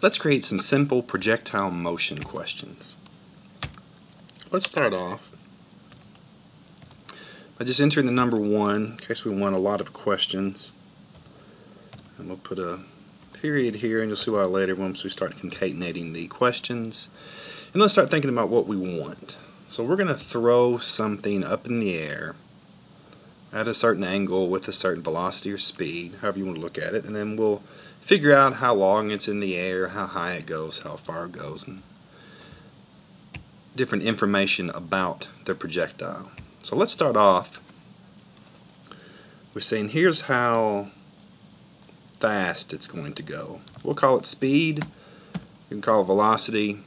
Let's create some simple projectile motion questions. Let's start off by just entering the number 1 in case we want a lot of questions. And we'll put a period here, and you'll see why later once we start concatenating the questions. And let's start thinking about what we want. So we're going to throw something up in the air at a certain angle with a certain velocity or speed, however you want to look at it, and then we'll figure out how long it's in the air, how high it goes, how far it goes, and different information about the projectile. So let's start off. We're saying here's how fast it's going to go. We'll call it speed. You can call it velocity.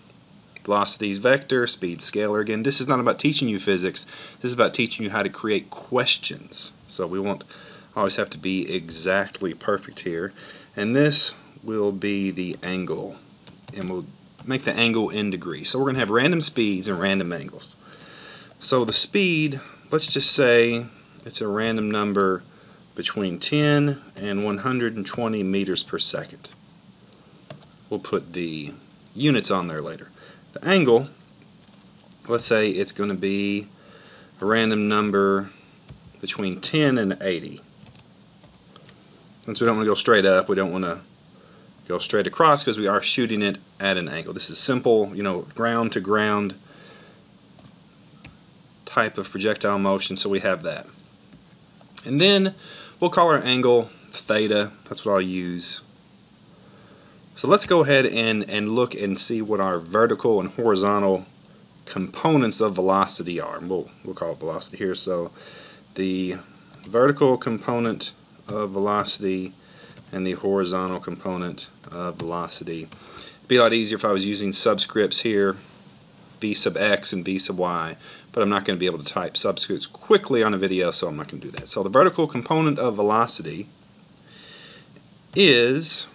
Velocity is vector, speed scalar. Again, this is not about teaching you physics. This is about teaching you how to create questions. So we won't always have to be exactly perfect here. And this will be the angle. And we'll make the angle in degrees. So we're going to have random speeds and random angles. So the speed, let's just say it's a random number between 10 and 120 meters per second. We'll put the units on there later. The angle, let's say it's going to be a random number between 10 and 80. Since we don't want to go straight up, we don't want to go straight across because we are shooting it at an angle. This is simple, ground to ground type of projectile motion, so we have that. And then we'll call our angle theta. That's what I'll use. So let's go ahead and look and see what our vertical and horizontal components of velocity are. We'll call it velocity here. So the vertical component of velocity and the horizontal component of velocity. It'd be a lot easier if I was using subscripts here, v sub x and v sub y, but I'm not going to be able to type subscripts quickly on a video, so I'm not going to do that. So the vertical component of velocity is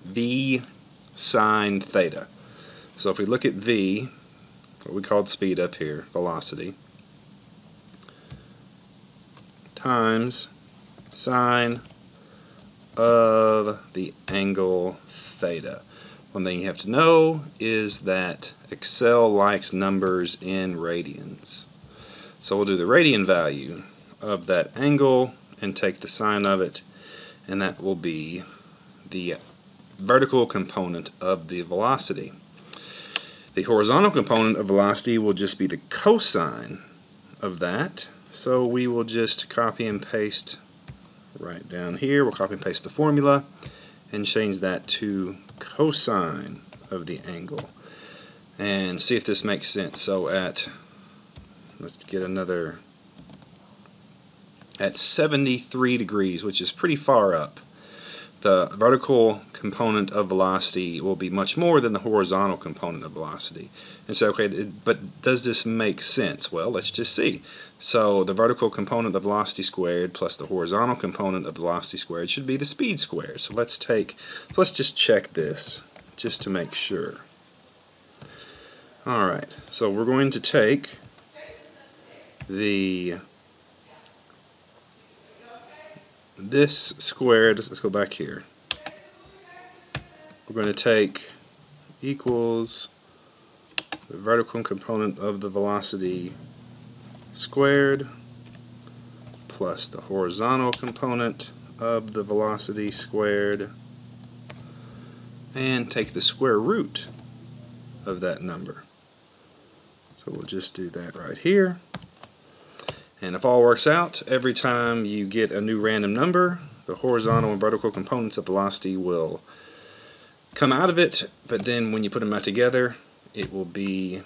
v sine theta. So if we look at v, what we called speed up here, velocity, times sine of the angle theta. One thing you have to know is that Excel likes numbers in radians. So we'll do the radian value of that angle and take the sine of it, and that will be the vertical component of the velocity. The horizontal component of velocity will just be the cosine of that. So we will just copy and paste right down here. We'll copy and paste the formula and change that to cosine of the angle. And see if this makes sense. So let's get another, at 73 degrees, which is pretty far up, the vertical component of velocity will be much more than the horizontal component of velocity. And so, okay, but does this make sense? Well, let's just see. So the vertical component of velocity squared plus the horizontal component of velocity squared should be the speed squared. So let's just check this just to make sure. Alright, so we're going to take this squared, let's go back here. We're going to take equals the vertical component of the velocity squared plus the horizontal component of the velocity squared, and take the square root of that number. So we'll just do that right here. And if all works out, every time you get a new random number, the horizontal and vertical components of velocity will come out of it, but then when you put them out together, it will be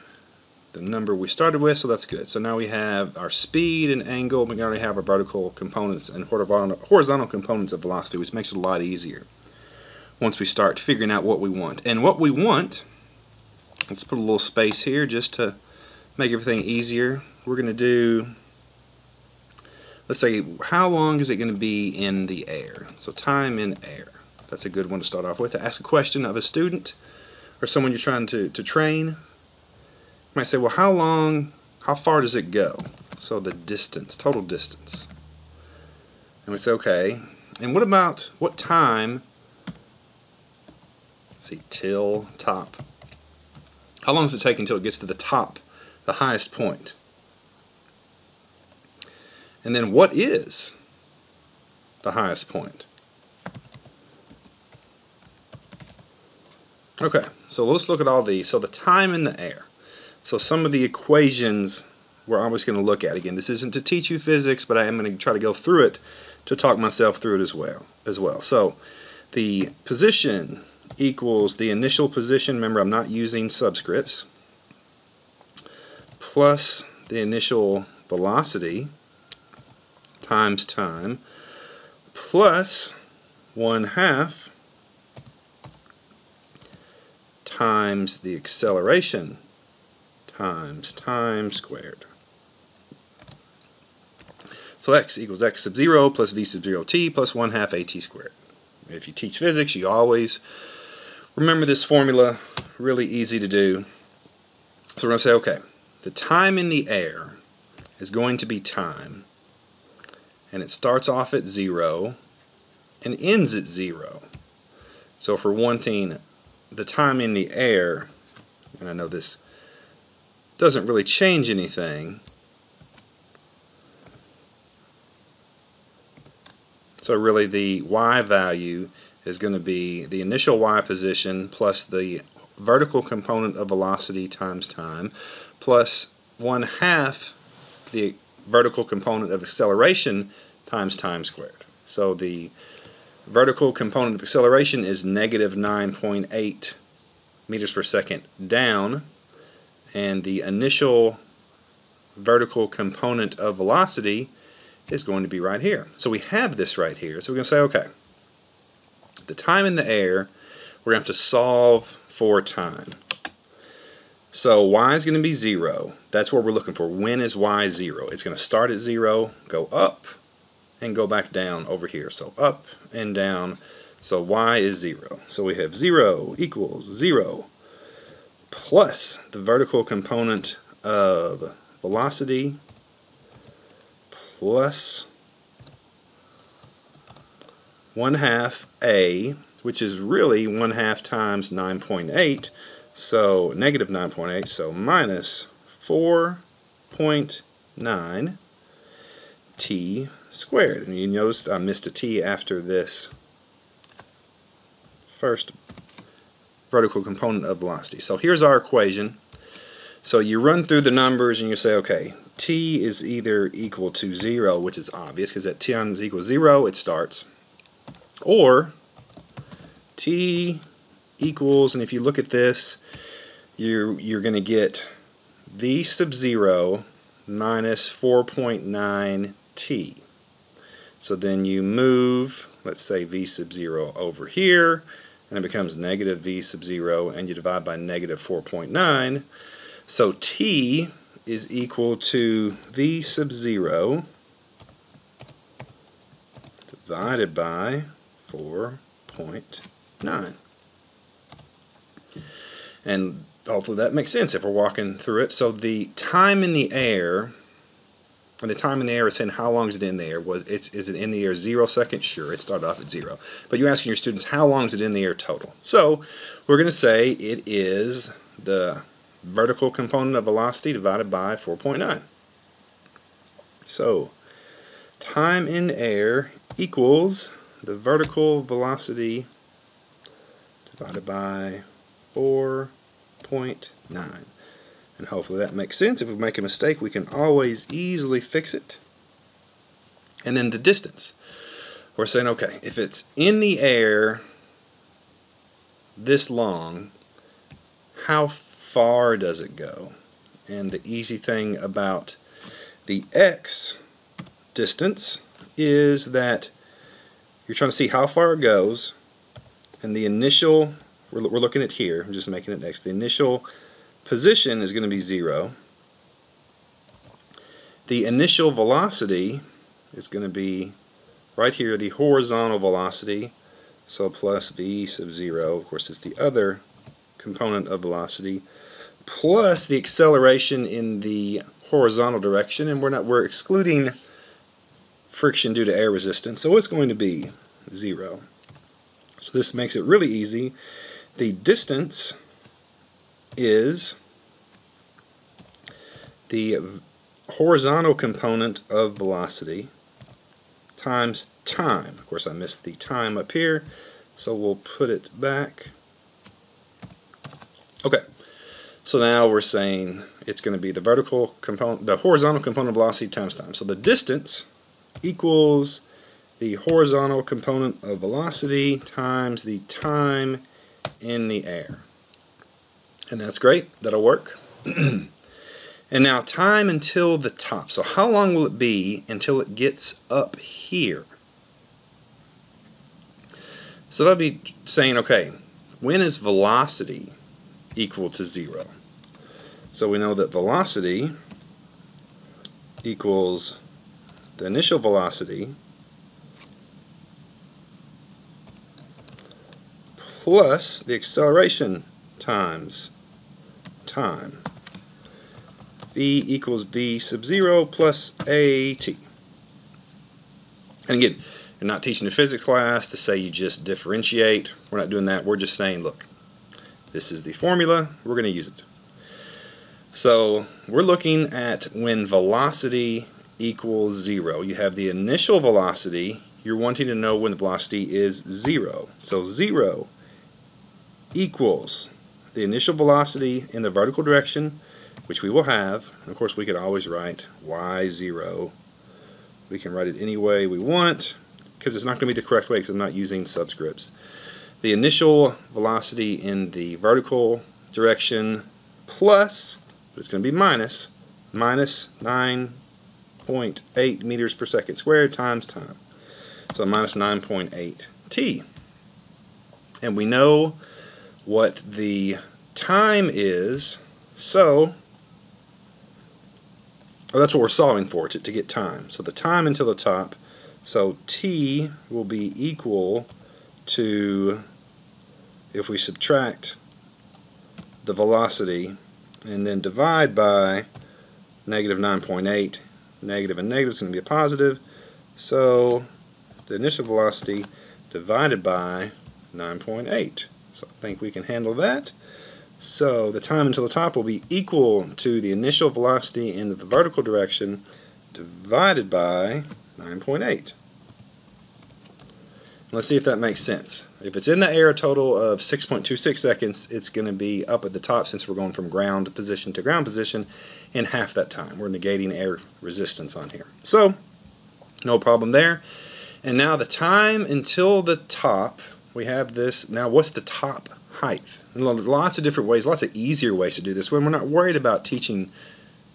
the number we started with, so that's good. So now we have our speed and angle, we already have our vertical components and horizontal components of velocity, which makes it a lot easier once we start figuring out what we want. And what we want, let's put a little space here just to make everything easier. We're going to do, let's say, how long is it going to be in the air? So time in air. That's a good one to start off with. To ask a question of a student or someone you're trying to train. You might say, well, how far does it go? So the distance, total distance. And we say, okay, and what about what time see, till top. How long does it take until it gets to the top, the highest point? And then what is the highest point? Okay, so let's look at all these. So the time in the air. So some of the equations we're always going to look at. Again, this isn't to teach you physics, but I am going to try to go through it to talk myself through it as well. So the position equals the initial position. Remember, I'm not using subscripts. Plus the initial velocity times time plus 1/2 times the acceleration times time squared. So x equals x sub 0 plus v sub 0 t plus 1/2 at squared. If you teach physics, you always remember this formula. Really easy to do. So we're going to say, okay, the time in the air is going to be time, and it starts off at 0 and ends at 0. So if we're wanting the time in the air, and I know this doesn't really change anything, so really the y value is going to be the initial y position plus the vertical component of velocity times time plus 1/2 the vertical component of acceleration times time squared. So the vertical component of acceleration is negative 9.8 meters per second down, and the initial vertical component of velocity is going to be right here. So we have this right here. So we're going to say, okay, the time in the air, we're going to have to solve for time. So y is going to be 0. That's what we're looking for. When is y 0? It's going to start at 0, go up, and go back down over here. So up and down. So y is 0. So we have 0 equals 0 plus the vertical component of velocity plus 1/2 a, which is really 1/2 times 9.8, so negative 9.8, so minus 4.9 t squared. And you noticed I missed a t after this first vertical component of velocity. So here's our equation. So you run through the numbers and you say, okay, t is either equal to 0, which is obvious because at t equals 0 it starts, or t equals, and if you look at this, you're going to get v sub 0 minus 4.9 t. So then you move, let's say v sub 0 over here, and it becomes negative v sub 0, and you divide by negative 4.9. So t is equal to v sub 0 divided by 4.9. And hopefully that makes sense if we're walking through it. So the time in the air, and the time in the air is saying how long is it in the air. Is it in the air 0 seconds? Sure, it started off at 0. But you're asking your students how long is it in the air total. So we're going to say it is the vertical component of velocity divided by 4.9. So time in air equals the vertical velocity divided by 4.9. And hopefully that makes sense. If we make a mistake, we can always easily fix it. And then the distance. We're saying, okay, if it's in the air this long, how far does it go? And the easy thing about the x distance is that you're trying to see how far it goes, and the initial, we're looking at here, I'm just making it x, the initial position is going to be 0. The initial velocity is going to be right here, the horizontal velocity, so plus v sub 0, of course it's the other component of velocity, plus the acceleration in the horizontal direction, and we're excluding friction due to air resistance, so it's going to be 0. So this makes it really easy. the distance is the horizontal component of velocity times time. Of course, I missed the time up here, so we'll put it back. Okay, so now we're saying it's going to be the vertical component, the horizontal component of velocity times time. So the distance equals the horizontal component of velocity times the time in the air. And that's great, that'll work. And now time until the top. So how long will it be until it gets up here? So that'll be saying, okay, when is velocity equal to 0? So we know that velocity equals the initial velocity plus the acceleration times time. V equals V sub 0 plus AT. And again, you're not teaching a physics class to say you just differentiate. We're not doing that. We're just saying, look, this is the formula. We're going to use it. So we're looking at when velocity equals 0. You have the initial velocity. You're wanting to know when the velocity is 0. So 0 equals the initial velocity in the vertical direction, which we will have. And of course, we could always write y0. We can write it any way we want, because it's not going to be the correct way because I'm not using subscripts. The initial velocity in the vertical direction plus, but it's going to be minus 9.8 meters per second squared times time. So minus 9.8 t. And we know what the time is, so that's what we're solving for, to get time. So the time until the top, so t will be equal to, if we subtract the velocity and then divide by negative 9.8, negative and negative is going to be a positive, so the initial velocity divided by 9.8. So I think we can handle that. So the time until the top will be equal to the initial velocity in the vertical direction divided by 9.8. Let's see if that makes sense. If it's in the air a total of 6.26 seconds, it's going to be up at the top, since we're going from ground position to ground position, in half that time. We're negating air resistance on here. So, no problem there. And now the time until the top, we have this. Now what's the top height? Lots of different ways, lots of easier ways to do this. When we're not worried about teaching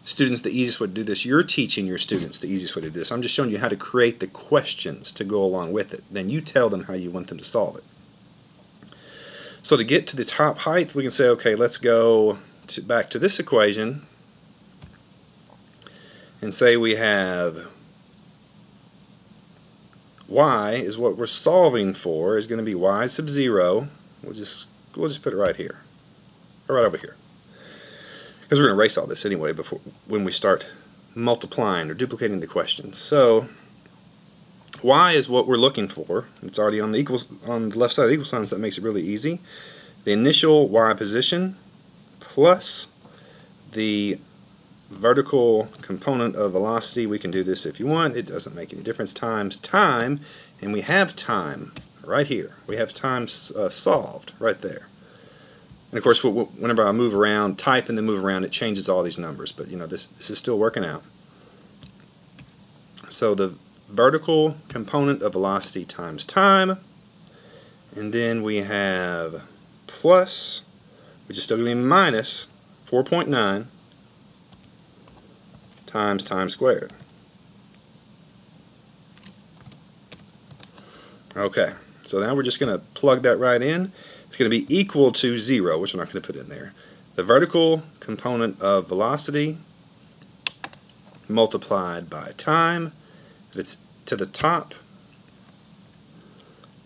students the easiest way to do this, you're teaching your students the easiest way to do this. I'm just showing you how to create the questions to go along with it. Then you tell them how you want them to solve it. So to get to the top height, we can say, okay, let's go back to this equation and say we have y is what we're solving for, is going to be y sub 0. We'll just put it right here, or right over here, because we're going to erase all this anyway when we start multiplying or duplicating the question. So y is what we're looking for. It's already on the left side of the equal sign, so that makes it really easy. The initial y position plus the vertical component of velocity. We can do this if you want. It doesn't make any difference. Times time, and we have time right here. We have time solved right there. And of course, whenever I move around, type and then move around, it changes all these numbers. But you know, this is still working out. So the vertical component of velocity times time, and then we have plus, which is still going to be minus 4.9 times time squared. Okay, so now we're just going to plug that right in. It's going to be equal to 0, which we're not going to put in there. The vertical component of velocity multiplied by time, if it's to the top,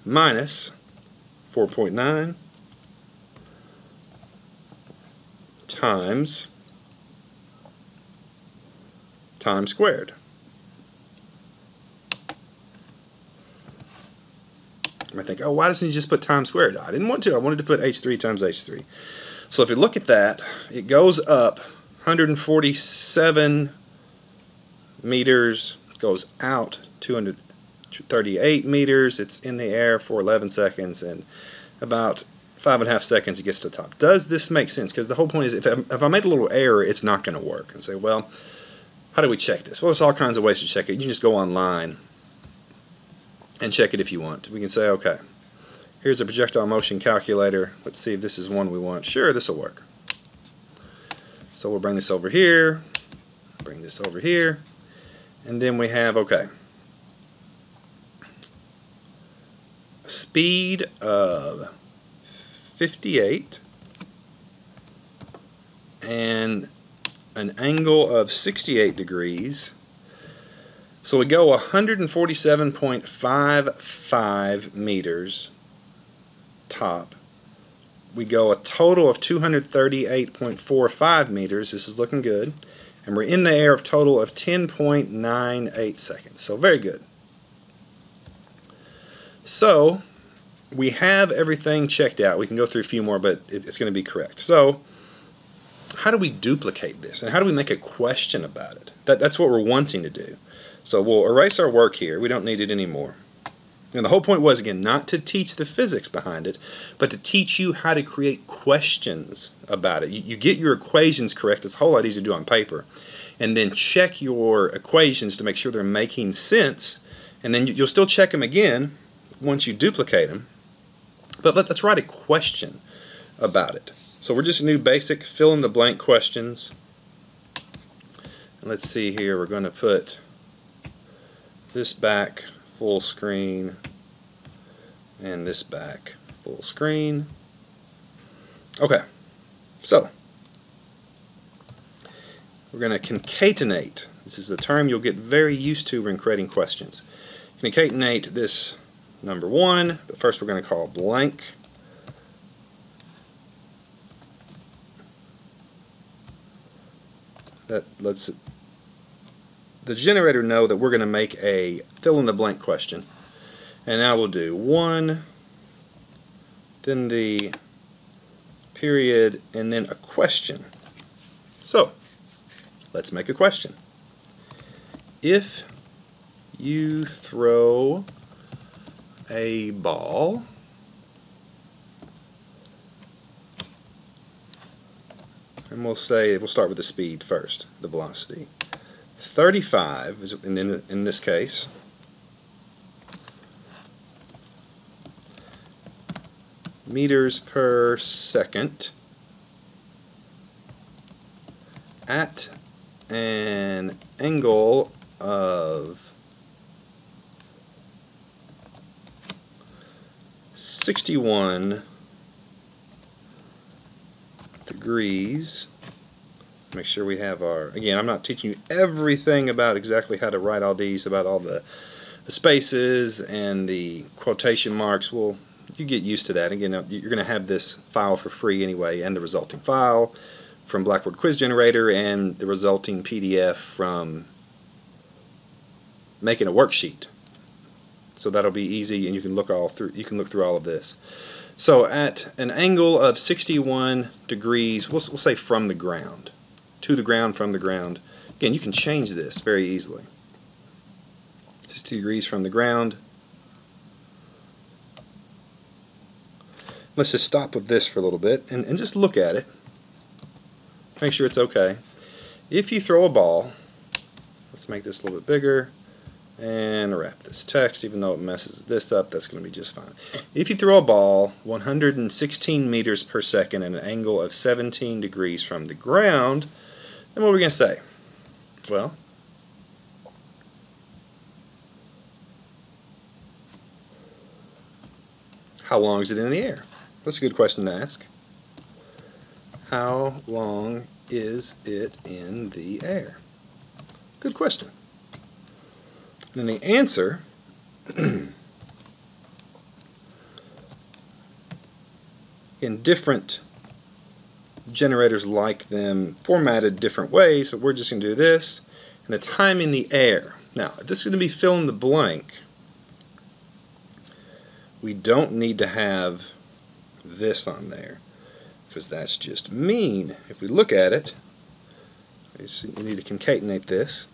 minus 4.9 times time squared. You might think, oh, why doesn't he just put times squared? I didn't want to. I wanted to put h3 times h3. So if you look at that, it goes up 147 meters, goes out 238 meters. It's in the air for 11 seconds, and about 5.5 seconds it gets to the top. Does this make sense? Because the whole point is, if I made a little error, it's not going to work. And say, well, how do we check this? Well, there's all kinds of ways to check it. You can just go online and check it if you want. We can say, okay, here's a projectile motion calculator. Let's see if this is one we want. Sure, this will work. So we'll bring this over here, bring this over here, and then we have, okay, a speed of 58 and an angle of 68 degrees. So we go 147.55 meters top. We go a total of 238.45 meters. This is looking good. And we're in the air of total of 10.98 seconds. So very good. So we have everything checked out. We can go through a few more, but it's going to be correct. So how do we duplicate this? And how do we make a question about it? That's what we're wanting to do. So we'll erase our work here. We don't need it anymore. And the whole point was, again, not to teach the physics behind it, but to teach you how to create questions about it. You get your equations correct. It's a whole lot easier to do on paper. And then check your equations to make sure they're making sense. And then you'll still check them again once you duplicate them. But let's write a question about it. So we're just going to do basic fill-in-the-blank questions. And let's see here. We're going to put this back full screen and this back full screen. Okay, so we're going to concatenate. This is a term you'll get very used to when creating questions. Concatenate this number 1, but first we're going to call blank. That lets the generator know that we're going to make a fill-in-the-blank question. And now we'll do 1, then the period, and then a question. So let's make a question. If you throw a ball and we'll start with the speed first, the velocity. 35 is in this case. Meters per second at an angle of 61 degrees. Make sure we have our, again, I'm not teaching you everything about exactly how to write all these, about all the spaces and the quotation marks. Well, you get used to that. Again, you're going to have this file for free anyway, and the resulting file from Blackboard Quiz Generator, and the resulting PDF from making a worksheet. So that'll be easy, and you can look through all of this. So at an angle of 61 degrees, we'll say from the ground, to the ground, from the ground. Again, you can change this very easily. 60 degrees from the ground. Let's just stop with this for a little bit and just look at it. Make sure it's okay. If you throw a ball, let's make this a little bit bigger and wrap this text, even though it messes this up, that's going to be just fine. If you throw a ball 116 meters per second at an angle of 17 degrees from the ground, then what are we going to say? Well, how long is it in the air? That's a good question to ask. How long is it in the air? Good question. And the answer in different generators like them formatted different ways, but we're just going to do this. And the time in the air. Now, this is going to be fill in the blank. we don't need to have this on there, because that's just mean. If we look at it, you need to concatenate this.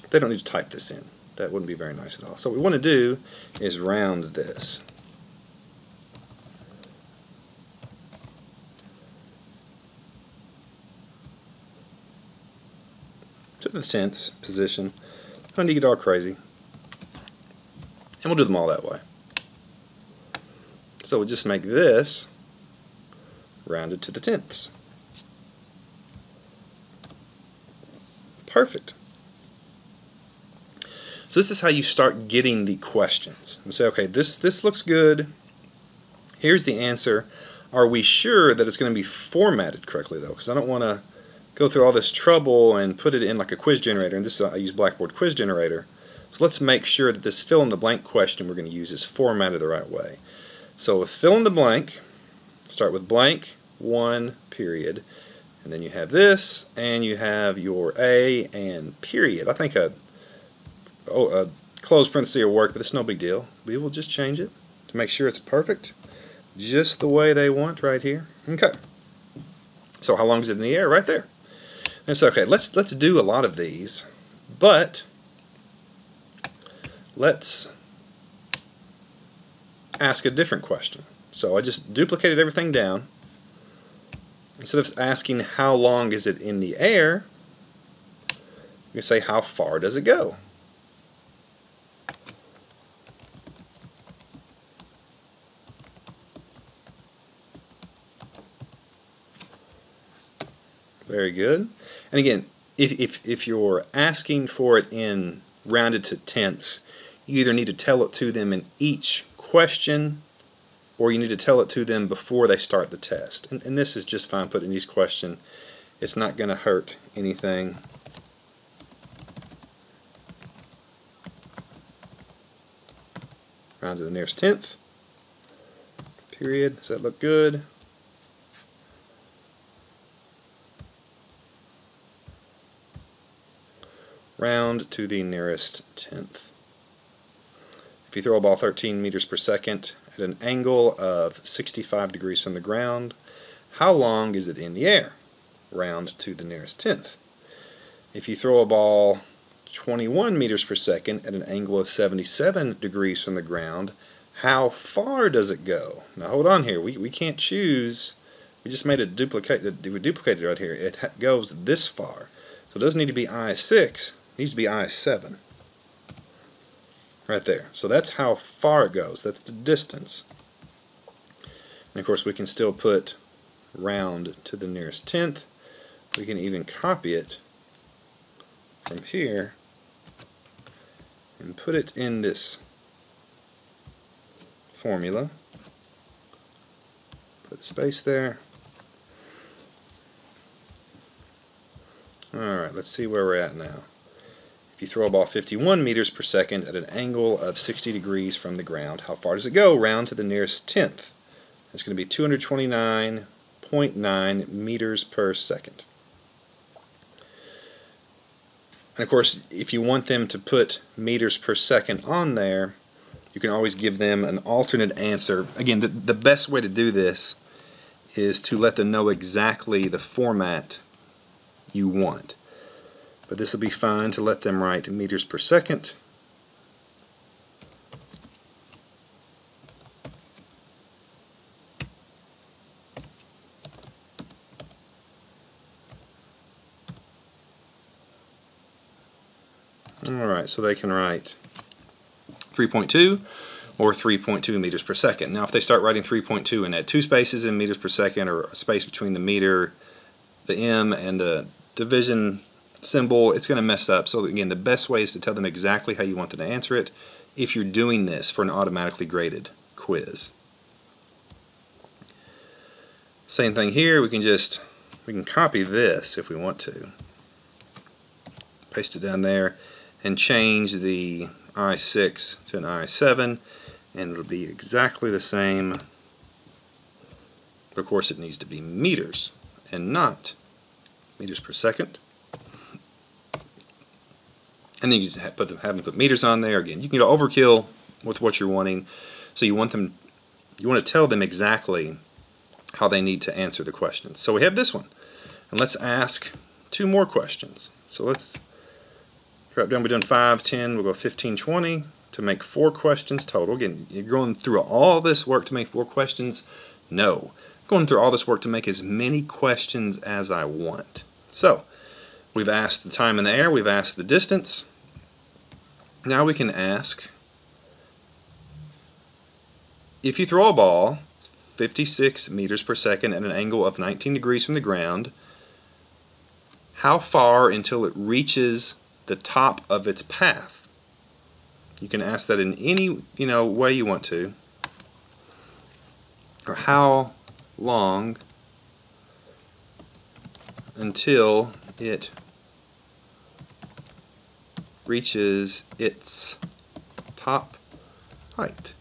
They don't need to type this in. That wouldn't be very nice at all. So what we want to do is round this. To the tenths position. Don't need to get all crazy. And we'll do them all that way. So we'll just make this rounded to the tenths. Perfect. So this is how you start getting the questions. You say, okay, this looks good. Here's the answer. Are we sure that it's going to be formatted correctly, though? Because I don't want to go through all this trouble and put it in like a quiz generator. And this I use Blackboard Quiz Generator. So let's make sure that this fill-in-the-blank question we're going to use is formatted the right way. So with fill-in-the-blank, start with blank, 1, period. And then you have this, and you have your A and period. I think a closed parenthesis will work, but it's no big deal. We will just change it to make sure it's perfect, just the way they want right here. Okay. So how long is it in the air? Right there. And so okay, let's do a lot of these, but let's ask a different question. So I just duplicated everything down. Instead of asking how long is it in the air, we say how far does it go? Very good. And again, if you're asking for it in rounded to tenths, you either need to tell it to them in each question, or you need to tell it to them before they start the test. And this is just fine putting in each question. It's not going to hurt anything. Round to the nearest tenth. Period. Does that look good? Round to the nearest tenth. If you throw a ball 13 meters per second at an angle of 65 degrees from the ground, how long is it in the air? Round to the nearest tenth. If you throw a ball 21 meters per second at an angle of 77 degrees from the ground, how far does it go? Now hold on here, we can't choose. We just made a duplicate. We duplicated it right here. It goes this far. So it doesn't need to be I6. It needs to be I7. Right there. So that's how far it goes. That's the distance. And of course we can still put round to the nearest tenth. We can even copy it from here and put it in this formula. Put space there. Alright, let's see where we're at now. If you throw a ball 51 meters per second at an angle of 60 degrees from the ground, how far does it go? Round to the nearest tenth. It's going to be 229.9 meters per second. And of course, if you want them to put meters per second on there, you can always give them an alternate answer. Again, the best way to do this is to let them know exactly the format you want. But this will be fine to let them write meters per second. Alright, so they can write 3.2 or 3.2 meters per second. Now if they start writing 3.2 and add two spaces in meters per second, or a space between the meter, the M, and the division symbol, it's going to mess up. So again, the best way is to tell them exactly how you want them to answer it if you're doing this for an automatically graded quiz. Same thing here, we can copy this if we want to. Paste it down there and change the I6 to an I7, and it'll be exactly the same. But of course it needs to be meters and not meters per second. And then you just have them put meters on there. Again, you can go overkill with what you're wanting. So you want to tell them exactly how they need to answer the questions. So we have this one. And let's ask 2 more questions. So let's drop down. We've done 5, 10, we'll go 15, 20 to make 4 questions total. Again, you're going through all this work to make 4 questions? No. I'm going through all this work to make as many questions as I want. So we've asked the time in the air, we've asked the distance. Now we can ask, if you throw a ball 56 meters per second at an angle of 19 degrees from the ground, how far until it reaches the top of its path? You can ask that in any way you want to. Or how long until it reaches its top height.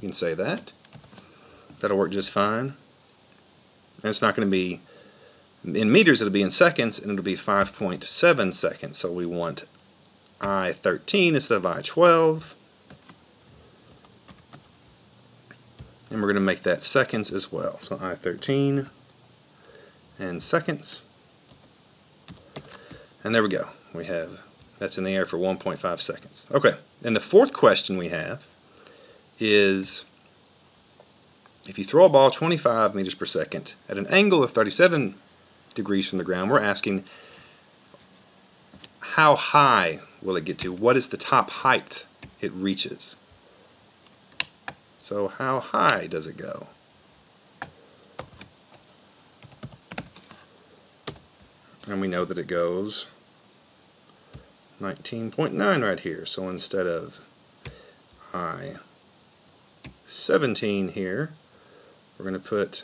You can say that. That'll work just fine. And it's not going to be in meters, it'll be in seconds, and it'll be 5.7 seconds. So we want I-13 instead of I-12. And we're going to make that seconds as well. So I-13 and seconds. And there we go. We have, that's in the air for 1.5 seconds. Okay, and the 4th question we have is, if you throw a ball 25 meters per second at an angle of 37 degrees from the ground, we're asking, how high will it get to? What is the top height it reaches? So how high does it go? And we know that it goes 19.9 right here. So instead of I-17 here, we're going to put,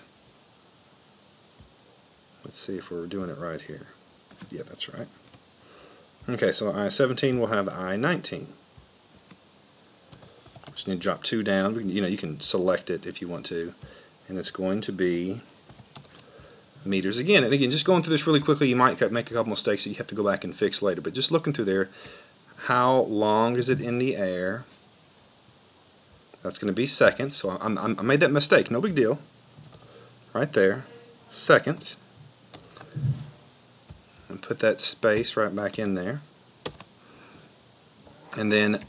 let's see if we're doing it right here. Yeah, that's right. Okay, so I-17 will have I-19. Just need to drop 2 down. You can select it if you want to. And it's going to be meters again. And again, just going through this really quickly, you might make a couple mistakes that you have to go back and fix later. But just looking through there, how long is it in the air? That's going to be seconds. So I made that mistake. No big deal. Right there. Seconds. And put that space right back in there. And then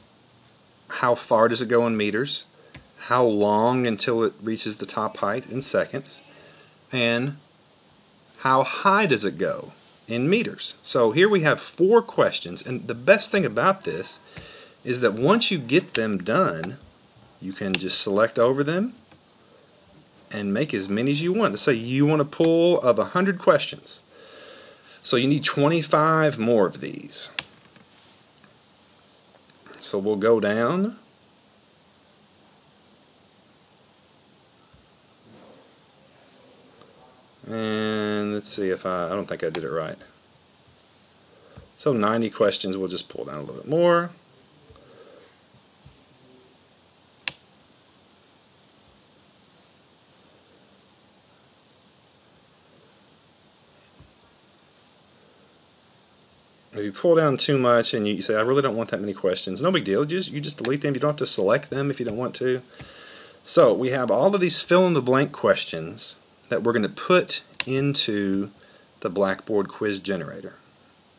how far does it go in meters? How long until it reaches the top height in seconds? And how high does it go in meters? So here we have 4 questions, and the best thing about this is that once you get them done, you can just select over them and make as many as you want. Let's say you want a pool of 100 questions. So you need 25 more of these. So we'll go down. And let's see if I don't think I did it right. So 90 questions, we'll just pull down a little bit more. If you pull down too much and you say, I really don't want that many questions, no big deal. You just delete them. You don't have to select them if you don't want to. So we have all of these fill-in-the-blank questions that we're going to put into the Blackboard quiz generator.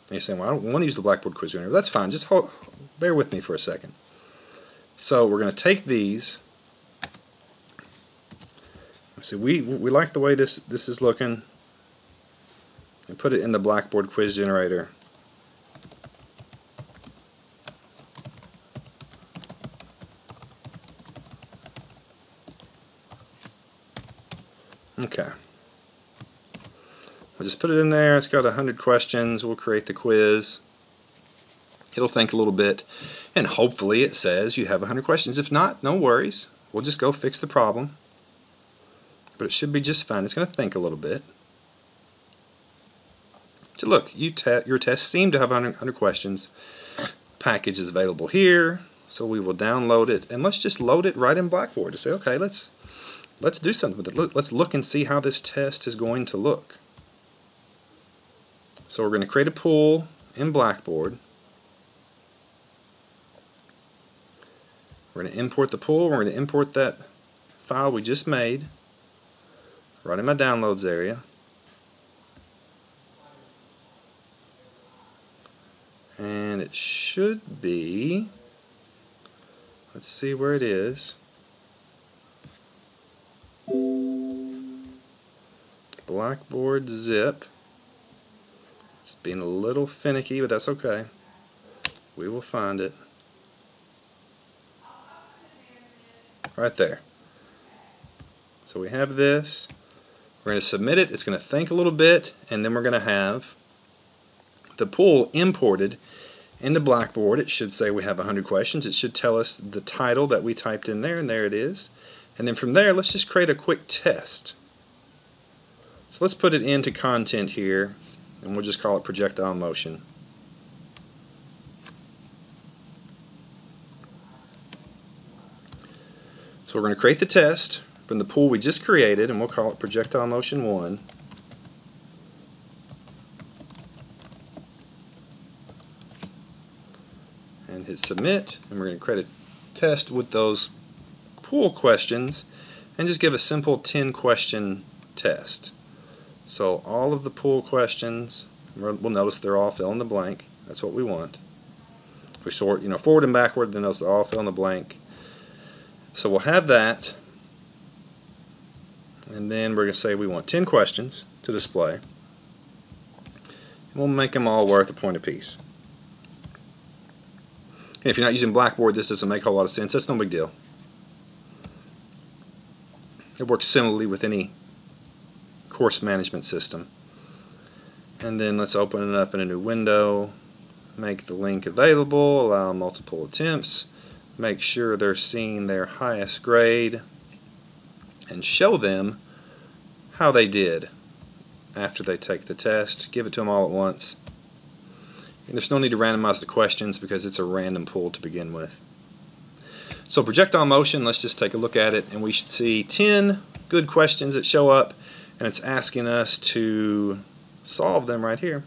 And you're saying, well, I don't want to use the Blackboard quiz generator. That's fine. Just bear with me for a second. So we're going to take these. So we like the way this is looking, and put it in the Blackboard quiz generator. Okay. We'll just put it in there. It's got 100 questions. We'll create the quiz. It'll think a little bit, and hopefully it says you have 100 questions. If not, no worries. We'll just go fix the problem. But it should be just fine. It's going to think a little bit. So look, your test seemed to have 100 questions. Package is available here, so we will download it, and let's just load it right in Blackboard to say, okay, let's do something with it. Let's look and see how this test is going to look. So we're going to create a pool in Blackboard. We're going to import the pool. We're going to import that file we just made right in my downloads area. And it should be, let's see where it is. Blackboard zip. It's being a little finicky, but that's okay. We will find it. Right there. So we have this. We're going to submit it. It's going to think a little bit, and then we're going to have the pool imported into Blackboard. It should say we have 100 questions. It should tell us the title that we typed in there, and there it is. And then from there, let's just create a quick test. So let's put it into content here, and we'll just call it projectile motion. So we're going to create the test from the pool we just created, and we'll call it projectile motion 1. And hit submit, and we're going to create a test with those pool questions and just give a simple 10-question test. So all of the pool questions, we'll notice they're all fill in the blank. That's what we want. If we sort, forward and backward, then those are all fill in the blank. So we'll have that, and then we're going to say we want 10 questions to display. And we'll make them all worth a point apiece. And if you're not using Blackboard, this doesn't make a whole lot of sense. That's no big deal. It works similarly with any course management system. And then let's open it up in a new window, make the link available, allow multiple attempts, make sure they're seeing their highest grade, and show them how they did after they take the test. Give it to them all at once. And there's no need to randomize the questions because it's a random pool to begin with. So projectile motion, let's just take a look at it, and we should see 10 good questions that show up, and it's asking us to solve them right here.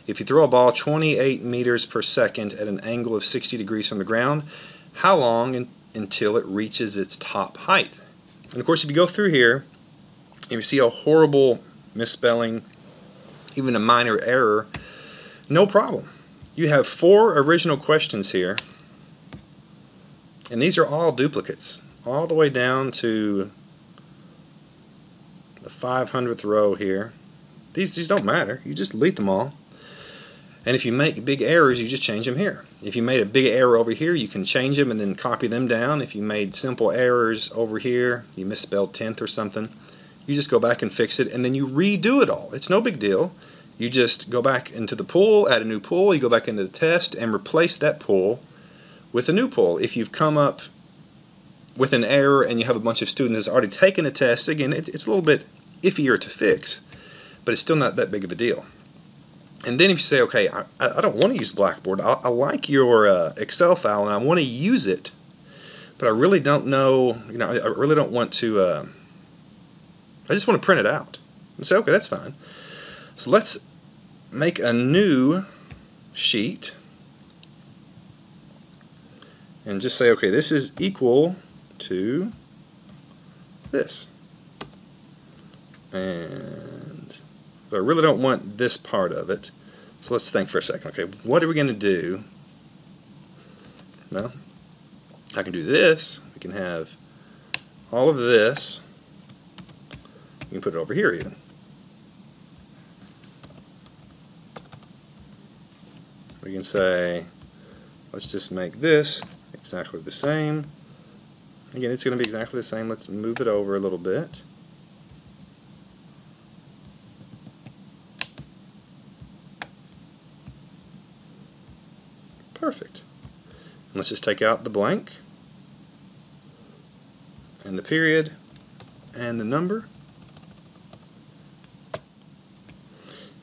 If you throw a ball 28 meters per second at an angle of 60 degrees from the ground, how long until it reaches its top height? And of course, if you go through here, if you see a horrible misspelling, even a minor error, no problem. You have 4 original questions here, and these are all duplicates, all the way down to the 500th row here. These don't matter. You just delete them all. And if you make big errors, you just change them here. If you made a big error over here, you can change them and then copy them down. If you made simple errors over here, you misspelled 10th or something, you just go back and fix it, and then you redo it all. It's no big deal. You just go back into the pool, add a new pool, you go back into the test, and replace that pool with a new pool. If you've come up with an error and you have a bunch of students that's already taken a test, again, it's a little bit iffier to fix, but it's still not that big of a deal. And then if you say, okay, I don't want to use Blackboard, I like your Excel file and I want to use it, but I really don't know, I really don't want to, I just want to print it out. And say, okay, that's fine. So let's make a new sheet and just say, okay, this is equal to this. And but I really don't want this part of it. So let's think for a second. Okay, what are we going to do? Well, I can do this. We can have all of this. You can put it over here even. We can say, let's just make this exactly the same. Again, it's going to be exactly the same. Let's move it over a little bit. Perfect. And let's just take out the blank and the period and the number.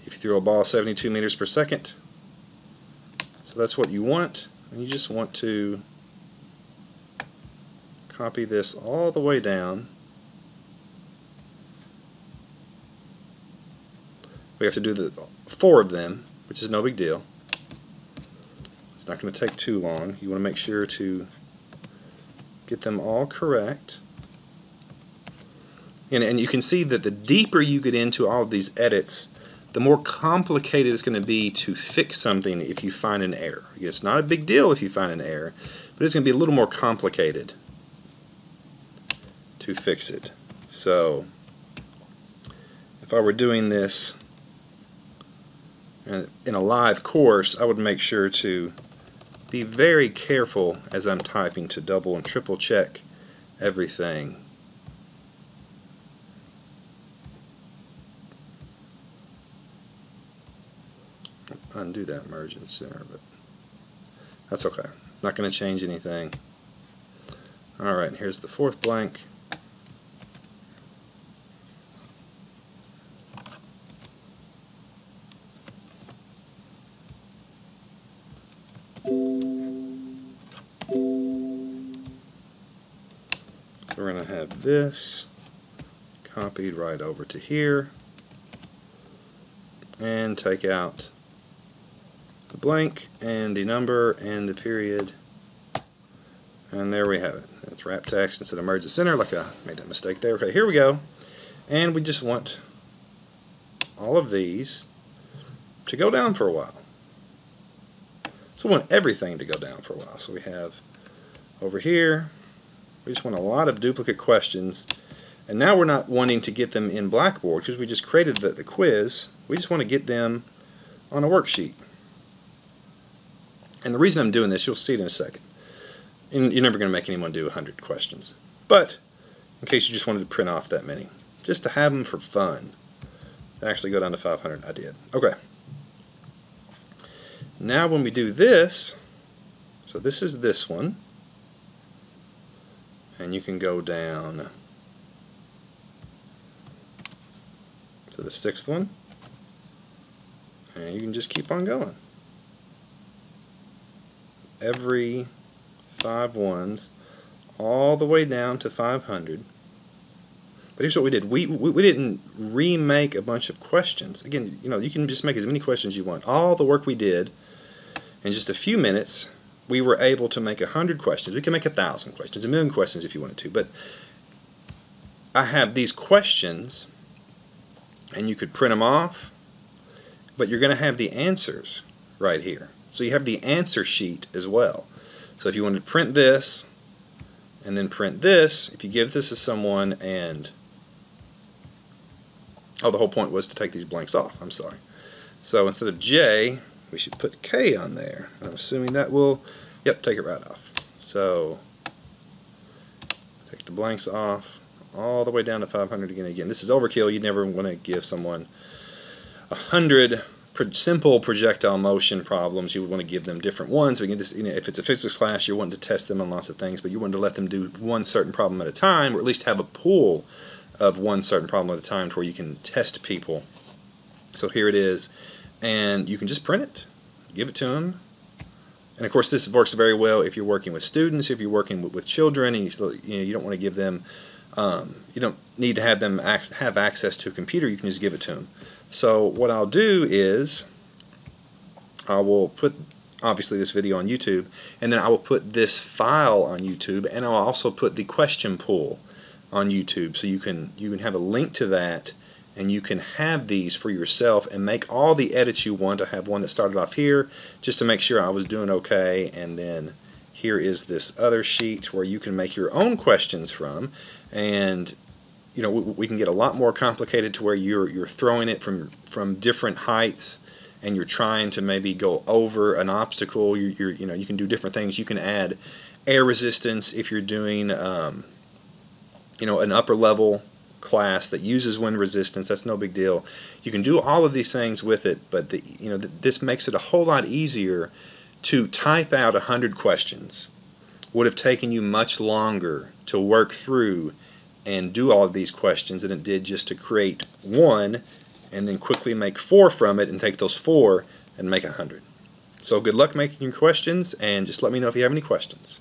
If you throw a ball 72 meters per second, so that's what you want, and you just want to copy this all the way down. We have to do the 4 of them, which is no big deal. not going to take too long. You want to make sure to get them all correct. And you can see that the deeper you get into all of these edits, the more complicated it's going to be to fix something if you find an error. It's not a big deal if you find an error, but it's going to be a little more complicated to fix it. So if I were doing this in a live course, I would make sure to be very careful as I'm typing to double and triple check everything. Undo that merge in center, but that's okay. Not going to change anything. Alright, here's the fourth blank. So we're going to have this copied right over to here and take out the blank and the number and the period, and there we have it. It's wrap text instead of merge the center, like I made that mistake there. Okay, here we go, and we just want all of these to go down for a while. So we want everything to go down for a while. So we have over here, we just want a lot of duplicate questions, and now we're not wanting to get them in Blackboard because we just created the quiz. We just want to get them on a worksheet. And the reason I'm doing this, you'll see it in a second. And you're never going to make anyone do 100 questions. But in case you just wanted to print off that many, just to have them for fun, and actually go down to 500, I did. Okay. Now when we do this, so this is this one, and you can go down to the 6th one, and you can just keep on going. Every 5 ones all the way down to 500. But here's what we did. We didn't remake a bunch of questions. Again, you can just make as many questions you want. All the work we did in just a few minutes, we were able to make 100 questions. We can make 1,000 questions, 1,000,000 questions if you wanted to. But I have these questions, and you could print them off, but you're going to have the answers right here. So you have the answer sheet as well. So if you wanted to print this and then print this, if you give this to someone and the whole point was to take these blanks off. I'm sorry. So instead of J, we should put K on there. I'm assuming that will, yep, take it right off. So take the blanks off all the way down to 500 again. Again, this is overkill. You never want to give someone 100 simple projectile motion problems. You would want to give them different ones. Again, this, if it's a physics class, you're wanting to test them on lots of things, but you want to let them do one certain problem at a time, or at least have a pool of one certain problem at a time to where you can test people. So here it is, and you can just print it, give it to them. And of course, this works very well if you're working with students, if you're working with children, and you don't want to give them, you don't need to have them have access to a computer. You can just give it to them. So what I'll do is I will put obviously this video on YouTube, and then I will put this file on YouTube, and I'll also put the question pool on YouTube, so you can have a link to that, and you can have these for yourself and make all the edits you want. I have one that started off here just to make sure I was doing okay, and then here is this other sheet where you can make your own questions from, and we can get a lot more complicated to where you're throwing it from different heights, and you're trying to maybe go over an obstacle. You can do different things. You can add air resistance if you're doing an upper level class that uses wind resistance. That's no big deal. You can do all of these things with it, but this makes it a whole lot easier to type out 100 questions. Would have taken you much longer to work through and do all of these questions than it did just to create one and then quickly make 4 from it and take those 4 and make 100. So good luck making your questions, and just let me know if you have any questions.